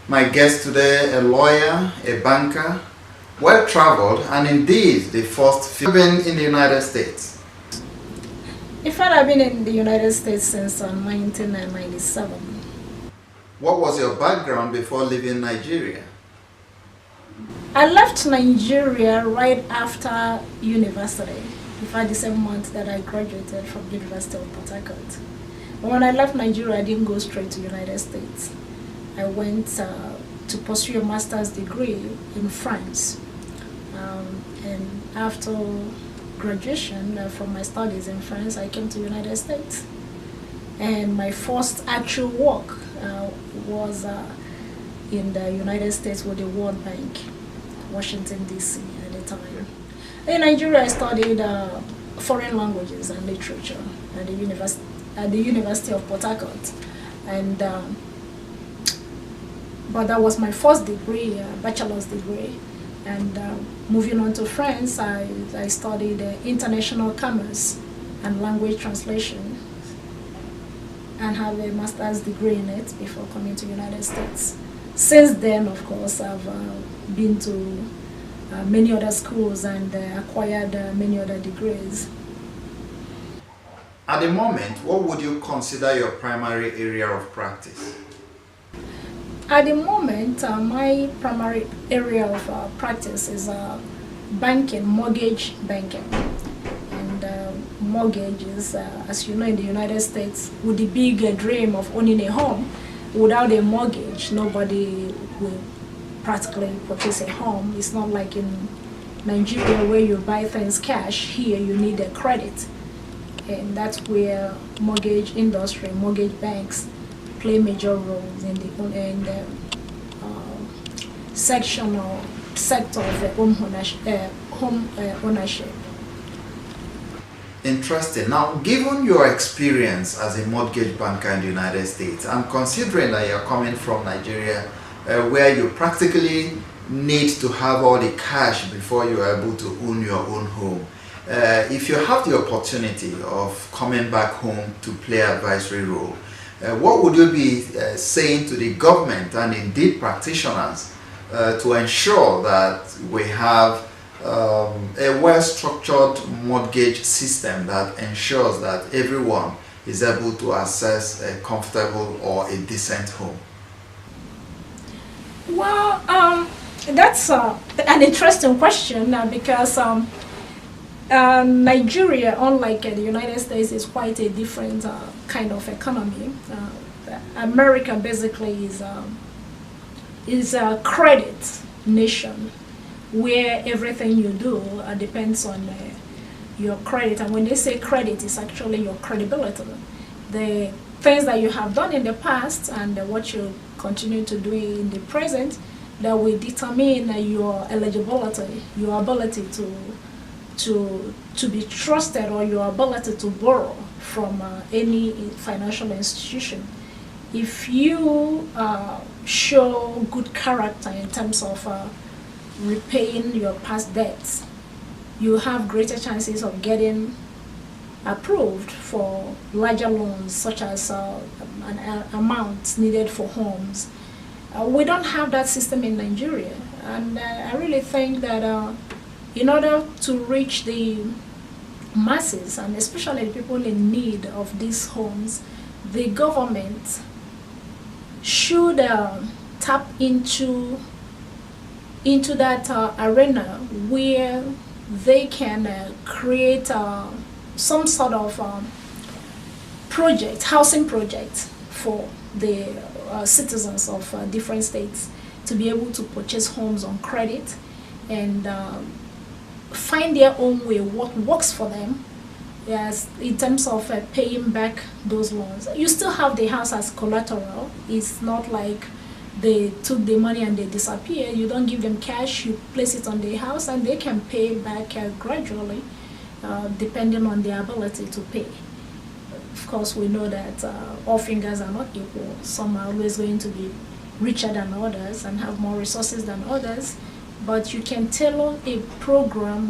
My guest today, a lawyer, a banker, well-traveled, and indeed the first female in the United States. In fact, I've been in the United States since 1997. What was your background before leaving Nigeria? I left Nigeria right after university. In fact, the same month that I graduated from the University of Port Harcourt. But when I left Nigeria, I didn't go straight to the United States. I went to pursue a master's degree in France. And after graduation from my studies in France, I came to the United States. And my first actual work was in the United States with the World Bank, Washington, D.C. at the time. In Nigeria, I studied foreign languages and literature at the University of Port Harcourt. And but that was my first degree, bachelor's degree. And moving on to France, I studied international commerce and language translation and have a master's degree in it before coming to the United States. Since then, of course, I've been to many other schools and acquired many other degrees. At the moment, what would you consider your primary area of practice? At the moment, my primary area of practice is banking, mortgage banking. And mortgages, as you know, in the United States, with the big dream of owning a home, without a mortgage, nobody will practically purchase a home. It's not like in Nigeria where you buy things cash. Here you need a credit. And that's where mortgage industry, mortgage banks play major roles in the section or sector of home ownership. Interesting. Now, given your experience as a mortgage banker in the United States, I'm considering that you're coming from Nigeria, where you practically need to have all the cash before you are able to own your own home. If you have the opportunity of coming back home to play advisory role, what would you be saying to the government and indeed practitioners to ensure that we have a well-structured mortgage system that ensures that everyone is able to access a comfortable or a decent home? Well, that's an interesting question because Nigeria, unlike the United States, is quite a different kind of economy. America basically is a credit nation where everything you do depends on your credit. And when they say credit, it's actually your credibility. The things that you have done in the past and what you continue to do in the present that will determine your eligibility, your ability to be trusted, or your ability to borrow from any financial institution. If you show good character in terms of repaying your past debts, you have greater chances of getting approved for larger loans, such as an amount needed for homes. We don't have that system in Nigeria, and I really think that in order to reach the masses, and especially people in need of these homes, the government should tap into that arena where they can create some sort of housing project for the citizens of different states to be able to purchase homes on credit and find their own way, what works for them, yes, in terms of paying back those loans. You still have the house as collateral. It's not like they took the money and they disappear. You don't give them cash, you place it on the house and they can pay back gradually depending on their ability to pay. Of course, we know that all fingers are not equal. Some are always going to be richer than others and have more resources than others. But you can tailor a program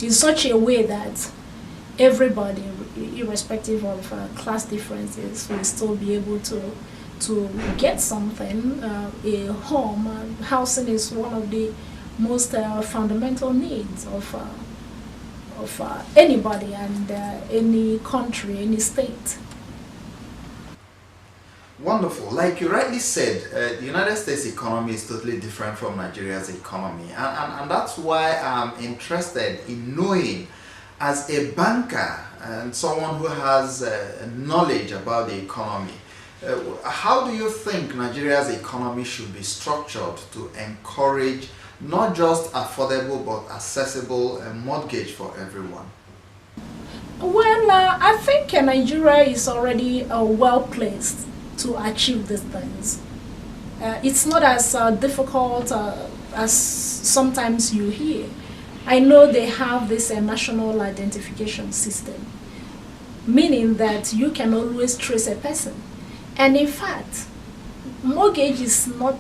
in such a way that everybody, irrespective of class differences, will still be able to to get something, a home. Housing is one of the most fundamental needs of anybody and any country, any state. Wonderful. Like you rightly said, the United States economy is totally different from Nigeria's economy. And that's why I'm interested in knowing, as a banker and someone who has knowledge about the economy, how do you think Nigeria's economy should be structured to encourage not just affordable but accessible mortgage for everyone? Well, I think Nigeria is already well placed to achieve these things. It's not as difficult as sometimes you hear. I know they have this national identification system, meaning that you can always trace a person. And in fact, mortgage is not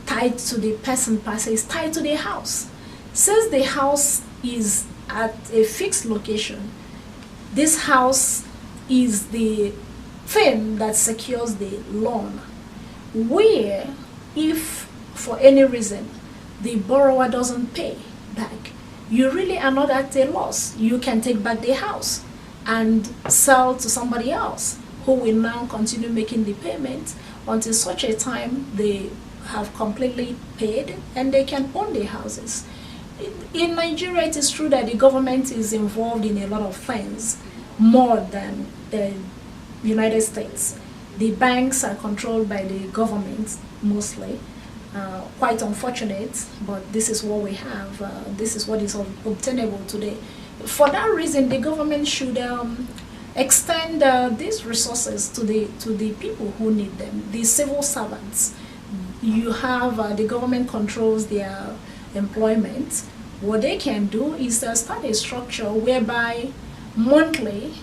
tied to the person per se, it's tied to the house. Since the house is at a fixed location, this house is the thing that secures the loan. Where if for any reason the borrower doesn't pay back, you really are not at a loss. You can take back the house and sell to somebody else who will now continue making the payment until such a time they have completely paid and they can own their houses. In Nigeria, it is true that the government is involved in a lot of things more than the United States. The banks are controlled by the government mostly. Quite unfortunate, but this is what we have. This is what is obtainable today. For that reason, the government should extend these resources to the people who need them, the civil servants. You have the government controls their employment. What they can do is start a structure whereby monthly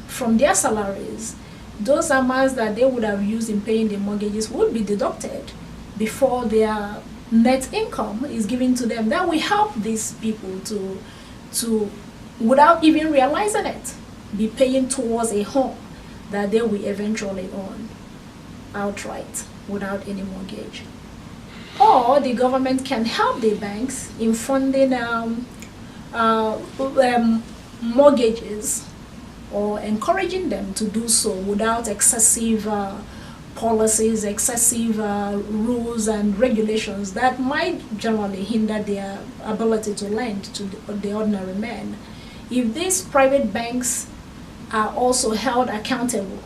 from their salaries, those amounts that they would have used in paying the mortgages would be deducted before their net income is given to them. That will help these people to without even realizing it, be paying towards a home that they will eventually own outright without any mortgage. Or the government can help the banks in funding mortgages or encouraging them to do so without excessive policies, excessive rules and regulations that might generally hinder their ability to lend to the ordinary man. If these private banks are also held accountable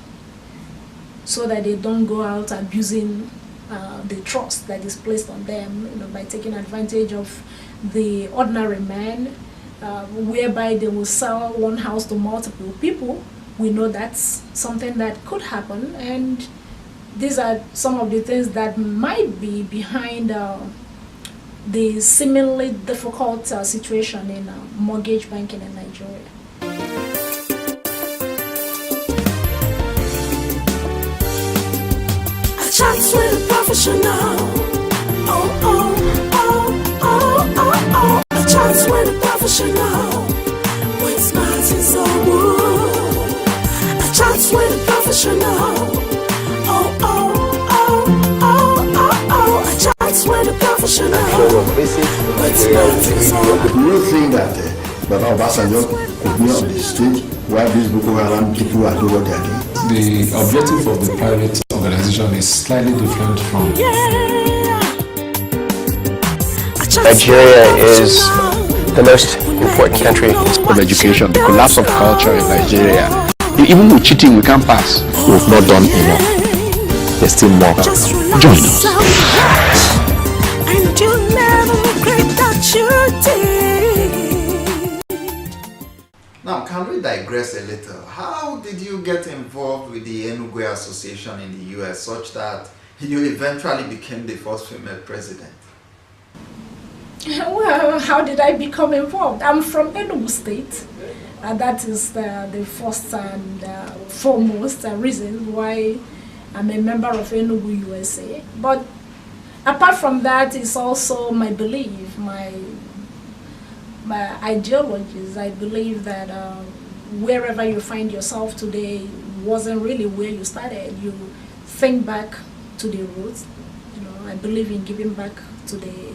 so that they don't go out abusing the trust that is placed on them, by taking advantage of the ordinary man, whereby they will sell one house to multiple people, we know that's something that could happen, and these are some of the things that might be behind the seemingly difficult situation in mortgage banking in Nigeria. Chats with a professional. Oh, oh, oh, oh, oh, oh. A chats with a professional. With Martins Owood. A chats with a professional. Oh, oh, oh, oh, oh, oh. A chats with a professional. With Martins Owood. Do you think that Baba Obasanjo could be on the stage while these Boko Haram people are doing what they are doing? The objective of the private organization is slightly different from... Nigeria is the most important country of education, the collapse of culture in Nigeria. Even with cheating, we can't pass. We've not done enough. There's still more. Join us. And you'll never regret that you did. Now, can we digress a little? How did you get involved with the Enugu Association in the US such that you eventually became the first female president? Well, how did I become involved? I'm from Enugu State. That is the first and foremost reason why I'm a member of Enugu USA. But apart from that, it's also my belief, my ideologies. I believe that wherever you find yourself today wasn't really where you started. You think back to the roots. I believe in giving back to the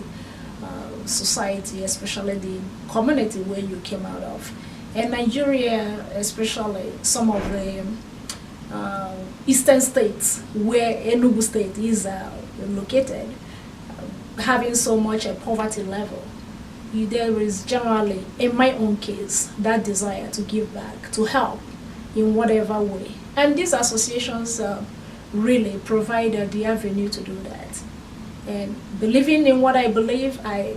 society, especially the community where you came out of. And Nigeria, especially some of the eastern states where Enugu State is located, having so much a poverty level, there is generally, in my own case, that desire to give back, to help in whatever way. And these associations really provide the avenue to do that. And believing in what I believe, I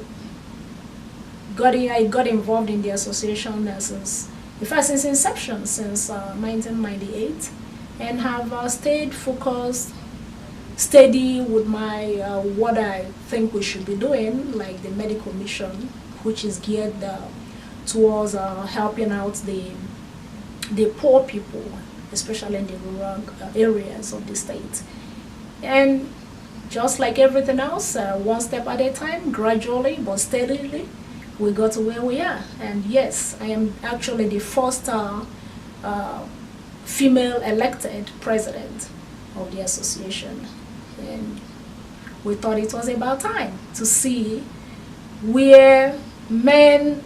got involved in the association since its inception, since 1998, and have stayed focused, steady with my what I think we should be doing, like the medical mission, which is geared towards helping out the poor people, especially in the rural areas of the state. And just like everything else, one step at a time, gradually but steadily, we got to where we are. And yes, I am actually the first female elected president of the association. And we thought it was about time to see where men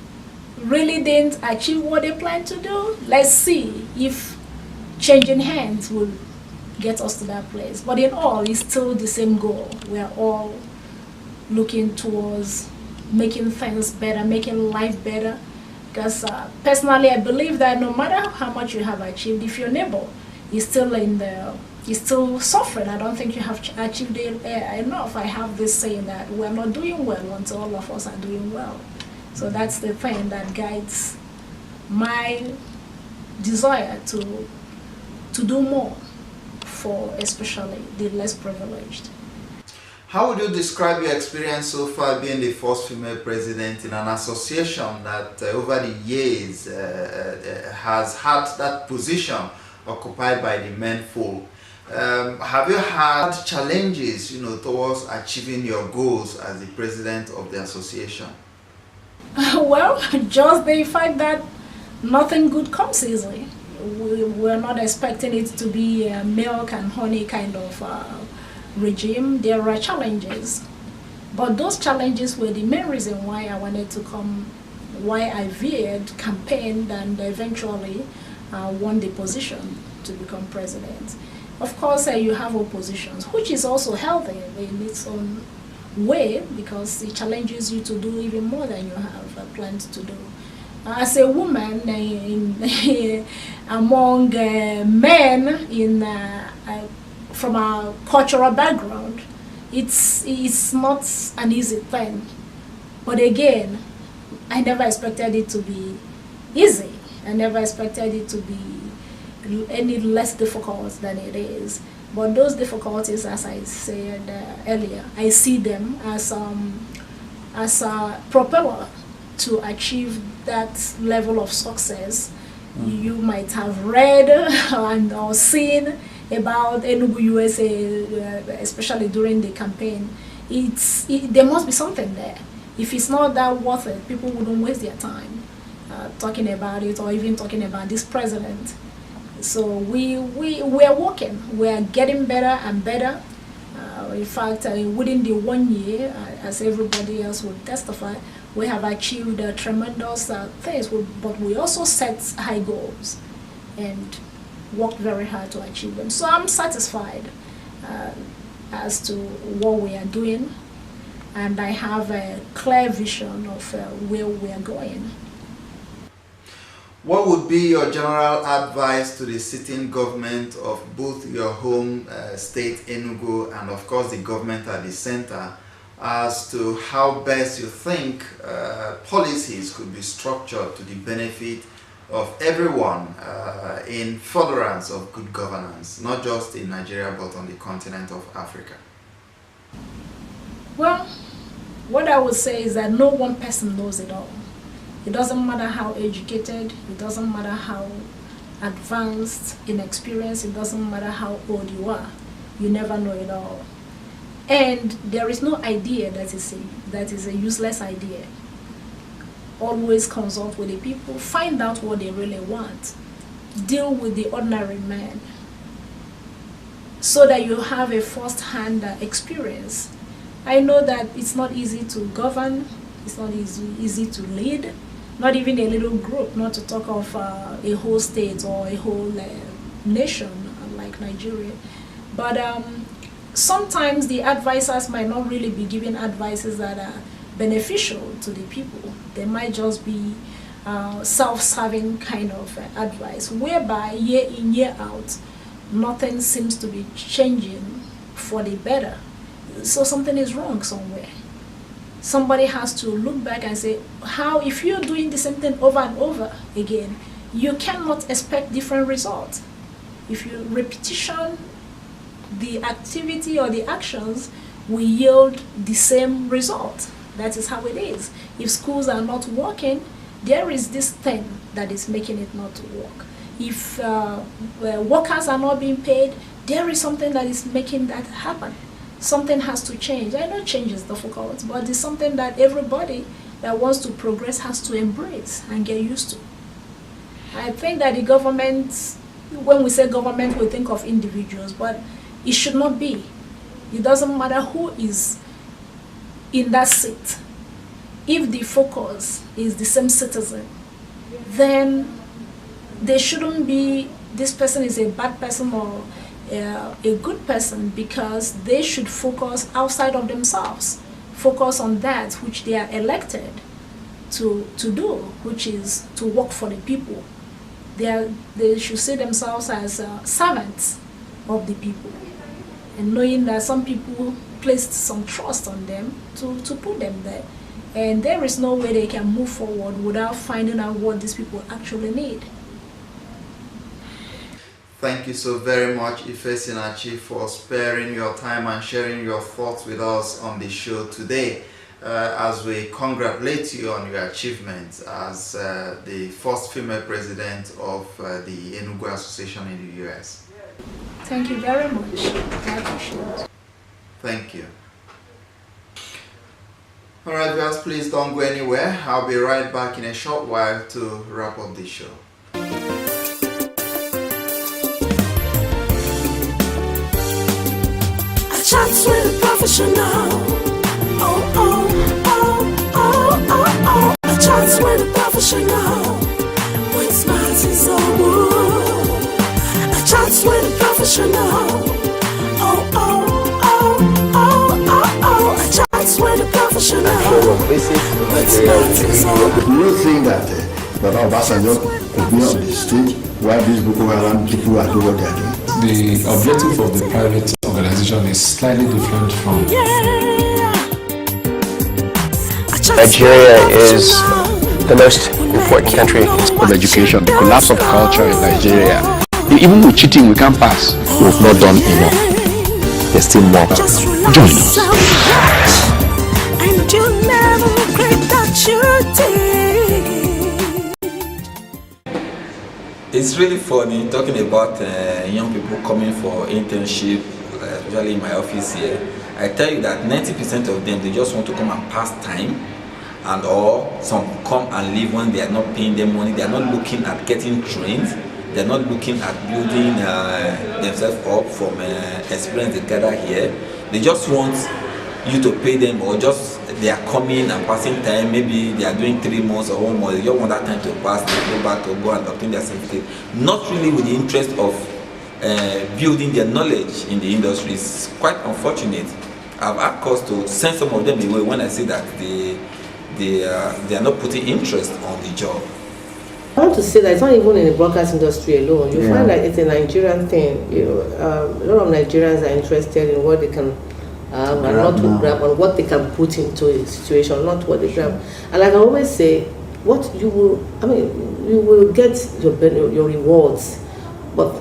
really didn't achieve what they planned to do. Let's see if changing hands will get us to that place. But in all, it's still the same goal. We are all looking towards making things better, making life better. Because personally, I believe that no matter how much you have achieved, if your neighbor is still suffering, I don't think you have achieved enough. I have this saying that we're not doing well until all of us are doing well. So that's the thing that guides my desire to do more for especially the less privileged. How would you describe your experience so far being the first female president in an association that over the years has had that position occupied by the menfolk? Have you had challenges, towards achieving your goals as the president of the association? Well, just the fact that nothing good comes easily. We're not expecting it to be a milk and honey kind of regime. There are challenges, but those challenges were the main reason why I wanted to come, why I veered, campaigned, and eventually won the position to become president. Of course, you have oppositions, which is also healthy in its own way, because it challenges you to do even more than you have planned to do. As a woman among men from a cultural background, it's not an easy thing. But again, I never expected it to be easy. I never expected it to be any less difficult than it is. But those difficulties, as I said earlier, I see them as a propeller to achieve that level of success. You might have read or seen about Enugu, USA, especially during the campaign. There must be something there. If it's not that worth it, people wouldn't waste their time talking about it or even talking about this president. So we're working. We're getting better and better. In fact, within the 1 year, as everybody else will testify, we have achieved tremendous things, but we also set high goals and worked very hard to achieve them. So I'm satisfied as to what we are doing, and I have a clear vision of where we are going. What would be your general advice to the sitting government of both your home state, Enugu, and of course the government at the center, as to how best you think policies could be structured to the benefit of everyone in furtherance of good governance, not just in Nigeria but on the continent of Africa? Well, what I would say is that no one person knows it all. It doesn't matter how educated, it doesn't matter how advanced in experience, it doesn't matter how old you are. You never know it all. And there is no idea that is a useless idea. Always consult with the people, find out what they really want. Deal with the ordinary man. so that you have a first-hand experience. I know that it's not easy to govern, it's not easy to lead, not even a little group, not to talk of a whole state or a whole nation like Nigeria. But sometimes the advisors might not really be giving advices that are beneficial to the people. They might just be self-serving kind of advice, whereby year in, year out, nothing seems to be changing for the better. So something is wrong somewhere. Somebody has to look back and say, how, if you're doing the same thing over and over again, you cannot expect different results. If you repetition, the activity or the actions will yield the same result. That is how it is. If schools are not working, there is this thing that is making it not to work. If workers are not being paid, there is something that is making that happen. Something has to change. I know change is difficult, but it's something that everybody that wants to progress has to embrace and get used to. I think that the government, when we say government, we think of individuals, but it should not be. It doesn't matter who is in that seat. If the focus is the same citizen, then there shouldn't be this person is a bad person or a good person, because they should focus outside of themselves, focus on that which they are elected to do, which is to work for the people. They should see themselves as servants of the people, and knowing that some people placed some trust on them to put them there, and there is no way they can move forward without finding out what these people actually need. Thank you so very much, Ifesinachi, for sparing your time and sharing your thoughts with us on the show today, as we congratulate you on your achievements as the first female president of the Enugu Association in the US. Thank you very much. I appreciate it. Thank you. All right, guys, please don't go anywhere. I'll be right back in a short while to wrap up the show. Chats with a professional. Oh, oh, oh, oh, oh, oh. A chats with a professional. With Martins Ugwuonye. A chats with a professional. Oh, oh, oh, oh, oh, oh. A chats with a professional. With Martins Ugwuonye. Do you think that Baba Obasanjo could be on the stage while these Boko Haram people are doing what they are doing? The objective of the private organization is slightly different from... Nigeria is the most important country of education, the collapse of culture in Nigeria. Even with cheating, we can't pass. We've not done enough. There's still more. Join us. And you never regret that you did. It's really funny talking about young people coming for internship, especially in my office here. I tell you that 90% of them, they just want to come and pass time, and or some come and leave when they are not paying them money. They are not looking at getting trained. They are not looking at building themselves up from experience they gather here. They just want you to pay them, or just they are coming and passing time. Maybe they are doing 3 months or 1 month. They just want that time to pass, they go back to go and obtain their certificate. Not really with the interest of building their knowledge in the industry. It's quite unfortunate. I've had cause to send some of them away when I see that they are not putting interest on the job. I want to say that it's not even in the broadcast industry alone. You find that it's a Nigerian thing. You know, a lot of Nigerians are interested in what they can and not to grab on what they can put into a situation, not what they grab. And like I always say, what you will get your rewards, but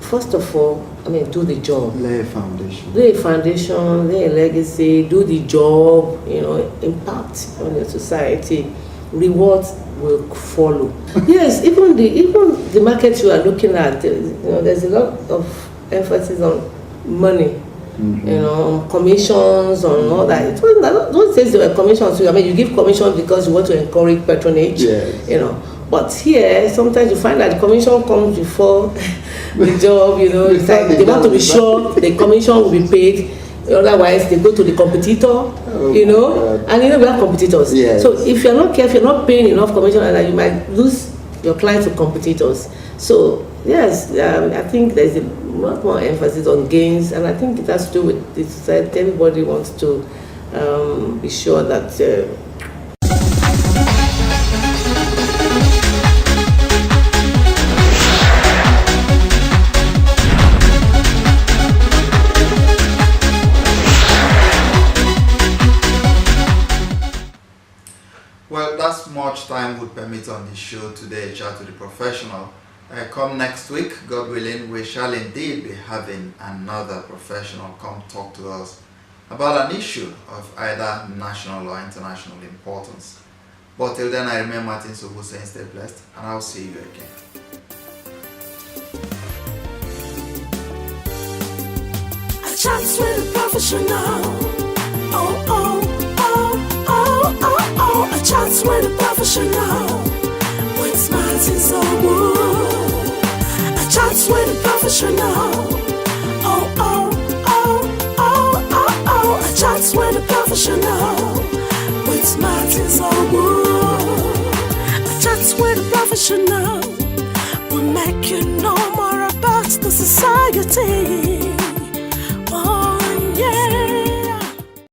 first of all, do the job. Lay a foundation. Lay a foundation, lay a legacy, do the job, impact on your society. Rewards will follow. Yes, even the market you are looking at, there's a lot of emphasis on money. On commissions, on all that. It wasn't, those days there were commissions. You give commissions because you want to encourage patronage. Yes. But here, sometimes you find that the commission comes before the job, you know, it's like they want to be sure the commission will be paid. Otherwise, they go to the competitor, you know, and you know we have competitors. Yes. So if you're not careful, you're not paying enough commission, and you might lose your clients to competitors. So yes, I think there's a lot more emphasis on gains, and I think it has to do with the society. Everybody wants to be sure that. Well, that's much time would permit on the show today, Chat to the Professional. Come next week, God willing, we shall indeed be having another professional come talk to us about an issue of either national or international importance. But till then, I remain Martin Sobu saying stay blessed, and I'll see you again. A chat with a professional. Oh, oh, oh, oh, oh, oh. A chat with a professional. With Martin Sobu. A chat with a professional. Oh, oh, oh, oh, oh, oh. A chat with a professional. With Martin Sobu. A chat with a professional.